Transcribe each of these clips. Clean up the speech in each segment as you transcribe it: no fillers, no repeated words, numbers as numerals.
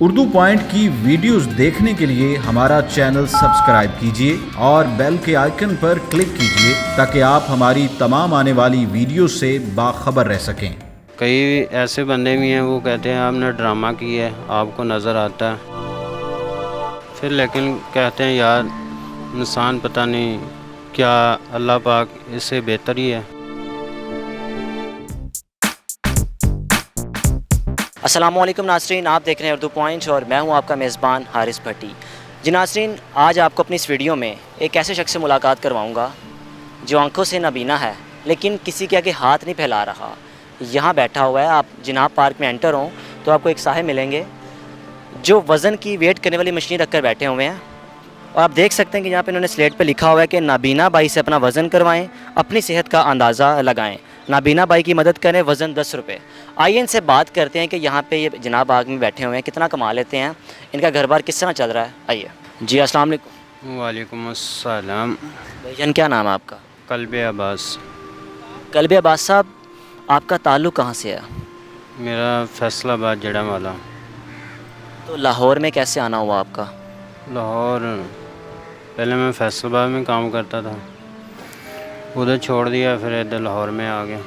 Urdu point की videos देखने के लिए हमारा चैनल सब्सक्राइब कीजिए और बेल के आइकन पर क्लिक कीजिए ताकि आप हमारी तमाम आने वाली वीडियो से बाखबर रह सकें। कई ऐसे बंदे भी हैं वो कहते हैं आपने ड्रामा किया है, आपको नज़र आता है, फिर लेकिन कहते हैं यार इंसान पता नहीं क्या अल्लाह पाक इससे बेहतर ही है। अस्सलामुअलैकुम नाज़रीन, आप देख रहे हैं उर्दू पॉइंट और मैं हूं आपका मेज़बान हारिस भट्टी। जी नाज़रीन, आज आपको अपनी इस वीडियो में एक ऐसे शख्स से मुलाकात करवाऊंगा जो आंखों से नाबीना है लेकिन किसी के आगे हाथ नहीं फैला रहा। यहाँ बैठा हुआ है। आप जिनाब पार्क में एंटर हों तो आपको एक साहब मिलेंगे जो वज़न की वेट करने वाली मशीन रख कर बैठे हुए हैं और आप देख सकते हैं कि यहाँ पे इन्होंने स्लेट पे लिखा हुआ है कि नाबीना बाई से अपना वज़न करवाएं, अपनी सेहत का अंदाज़ा लगाएं, नाबीना बाई की मदद करें, वज़न 10 रुपये। आइए इनसे बात करते हैं कि यहाँ पे ये जिनाब बाग में बैठे हुए हैं, कितना कमा लेते हैं, इनका घर बार किस तरह चल रहा है। आइए जी, अस्सलाम वालेकुम। वालेकुम अस्सलाम। भाईजान, क्या नाम है आपका? कल्बे अब्बास। कल्बे अब्बास साहब, आपका ताल्लुक़ कहाँ से है? मेरा फैसलाबाद जड़ा वाला। तो लाहौर में कैसे आना हुआ आपका? लाहौर पहले मैं फैसलाबाद में काम करता था, उधर छोड़ दिया, फिर इधर लाहौर में आ गया।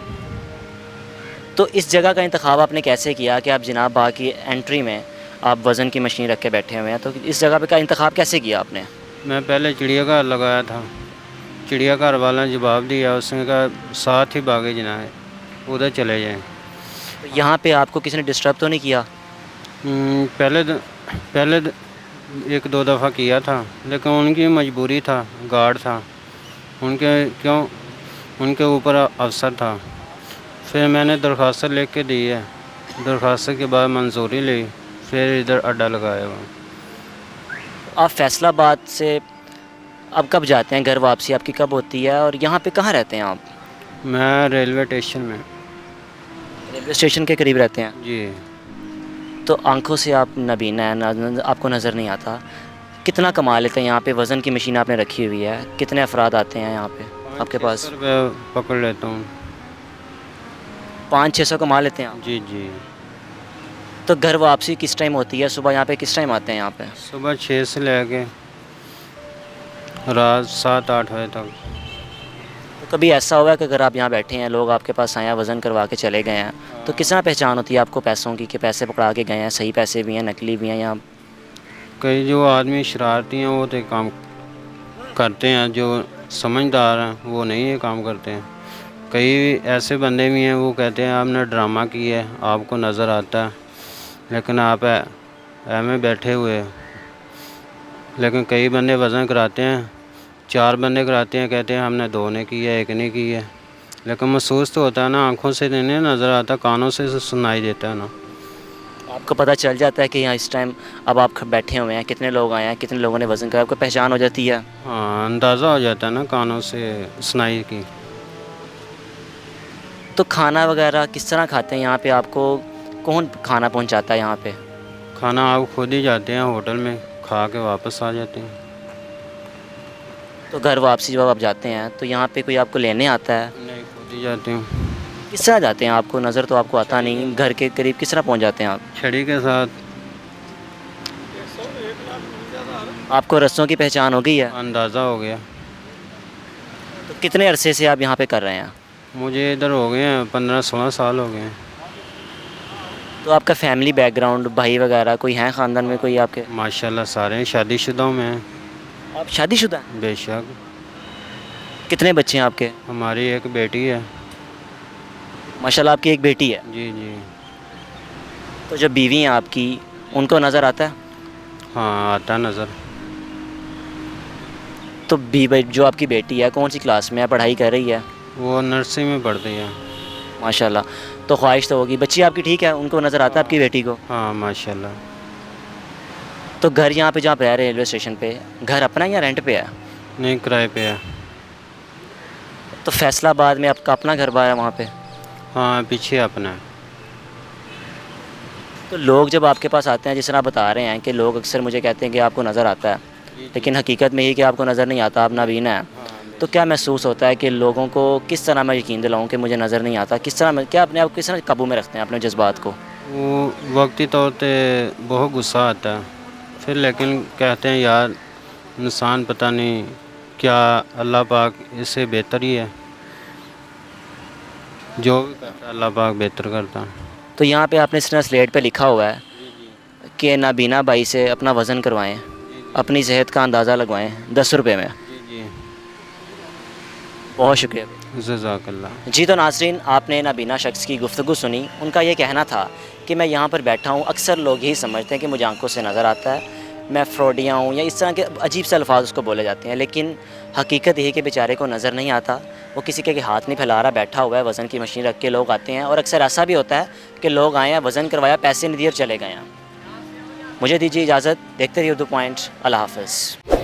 तो इस जगह का इंतखाब आपने कैसे किया कि आप जिनाब बाग की एंट्री में आप वज़न की मशीन रख के बैठे हुए हैं, तो इस जगह पे का इंतखाब कैसे किया आपने? मैं पहले चिड़ियाघर लगाया था, चिड़ियाघर वाला ने जवाब दिया, उसने कहा साथ ही भागे जनाए, उधर चले जाएं। तो यहाँ पे आपको किसी ने डिस्टर्ब तो नहीं किया? पहले एक दो दफ़ा किया था, लेकिन उनकी मजबूरी था, गार्ड था, उनके ऊपर अफसर था। फिर मैंने दरख्वास्त लिख के दी है, दरख्वास्त के बाद मंजूरी ली, फिर इधर अड्डा लगाया हुआ। आप फैसलाबाद से अब कब जाते हैं, घर वापसी आपकी कब होती है और यहाँ पे कहाँ रहते हैं आप? मैं रेलवे स्टेशन में। रेलवे स्टेशन के करीब रहते हैं। जी। तो आंखों से आप नबीना है, आपको नज़र नहीं आता। कितना कमा लेते हैं यहाँ पे? वज़न की मशीन आपने रखी हुई है, कितने अफराद आते हैं यहाँ पे आपके पास? 500 रुपये पकड़ लेता हूँ। 500-600 कमा लेते हैं आप? जी जी। तो घर वापसी किस टाइम होती है? सुबह यहाँ पे किस टाइम आते हैं यहाँ पे? सुबह 6 से लेके रात 7-8 बजे तक। तो कभी ऐसा हुआ है कि अगर आप यहाँ बैठे हैं, लोग आपके पास आए हैं, वज़न करवा के चले गए हैं, तो किस तरह पहचान होती है आपको पैसों की कि पैसे पकड़ा के गए हैं, सही पैसे भी हैं, नकली भी हैं? या कई जो आदमी शरारती हैं वो तो काम करते हैं, जो समझदार हैं वो नहीं ये काम करते हैं। कई ऐसे बंदे भी हैं वो कहते हैं आपने ड्रामा किया है, आपको नज़र आता है, लेकिन आप में बैठे हुए हैं। लेकिन कई बंदे वज़न कराते हैं, 4 बंदे कराते हैं, कहते हैं हमने 2 ने किया, 1 ने किया, लेकिन महसूस तो होता है ना, आँखों से नहीं नज़र आता, कानों से सुनाई देता है ना। आपको पता चल जाता है कि यहाँ इस टाइम अब आप बैठे हुए हैं, कितने लोग आए हैं, कितने लोगों ने वज़न करा, आपको पहचान हो जाती है? हाँ, अंदाज़ा हो जाता है ना कानों से सुनाई की। तो खाना वगैरह किस तरह खाते हैं यहाँ पे? आपको कौन खाना पहुँचाता है यहाँ पे? खाना आप खुद ही जाते हैं होटल में, खा के वापस आ जाते हैं। तो घर वापसी जब आप जाते हैं तो यहाँ पे कोई आपको लेने आता है? नहीं, खुद ही जाते हैं। किस तरह जाते हैं? आपको नज़र तो आपको आता नहीं, घर के करीब किस तरह पहुँच जाते हैं आप? छड़ी के साथ। आपको रस्सों की पहचान हो गई है? अंदाज़ा हो गया। तो कितने अरसे से आप यहाँ पे कर रहे हैं? मुझे इधर हो गए हैं 15-16 साल हो गए हैं। तो आपका फैमिली बैकग्राउंड, भाई वगैरह कोई हैं ख़ानदान में कोई आपके? माशाल्लाह सारे शादीशुदा में हैं। आप शादीशुदा हैं? बेशक। कितने बच्चे हैं आपके? हमारी एक बेटी है। माशाल्लाह आपकी एक बेटी है। जी जी। तो जो बीवी हैं आपकी, उनको नज़र आता है? हाँ, आता नज़र। तो जो आपकी बेटी है, कौन सी क्लास में है, पढ़ाई कर रही है? वो नर्सरी में पढ़ती है। माशाल्लाह। तो ख्वाहिश तो होगी, बच्ची आपकी ठीक है, उनको नज़र आता है आपकी बेटी को? हाँ माशाल्लाह। तो घर यहाँ पे जहाँ आप रह रहे हैं रेलवे स्टेशन पे, घर अपना है या रेंट पे है? नहीं, किराए पे है। तो फैसलाबाद में आपका अपना घर बार है वहाँ पे? हाँ, पीछे अपना है। तो लोग जब आपके पास आते हैं, जिस तरह बता रहे हैं कि लोग अक्सर मुझे कहते हैं कि आपको नज़र आता है, लेकिन हकीकत में ये कि आपको नज़र नहीं आता, आप नाबीना है, तो क्या महसूस होता है कि लोगों को किस तरह मैं यकीन दिलाऊं कि मुझे नज़र नहीं आता? किस तरह क्या अपने आप किस तरह काबू में रखते हैं अपने जज्बात को? वो वक्ती तौर पे बहुत गुस्सा आता है, फिर लेकिन कहते हैं यार इंसान पता नहीं क्या, अल्लाह पाक इससे बेहतर ही है, जो भी करता है अल्लाह पाक बेहतर करता है। तो यहाँ पे आपने इस तरह स्लेट पे लिखा हुआ है कि नाबीना भाई से अपना वज़न करवाएं, अपनी सेहत का अंदाज़ा लगवाएं 10 रुपये में। जी जी, बहुत शुक्रिया। जज़ाकल्लाह। जी तो नाज़रीन, आपने नाबीना शख्स की गुफ्तगू सुनी। उनका ये कहना था कि मैं यहाँ पर बैठा हूँ, अक्सर लोग यही समझते हैं कि मुझे आंखों से नज़र आता है, मैं फ्रॉडिया हूँ, या इस तरह के अजीब से अल्फाज उसको बोले जाते हैं, लेकिन हकीकत यही कि बेचारे को नज़र नहीं आता। वो किसी के हाथ नहीं फैला रहा, बैठा हुआ है, वज़न की मशीन रख के लोग आते हैं, और अक्सर ऐसा भी होता है कि लोग आए हैं, वज़न करवाया, पैसे नहीं दिए और चले गए हैं। मुझे दीजिए इजाज़त, देखते रहिए उर्दू पॉइंट। अल्लाह हाफ़िज़।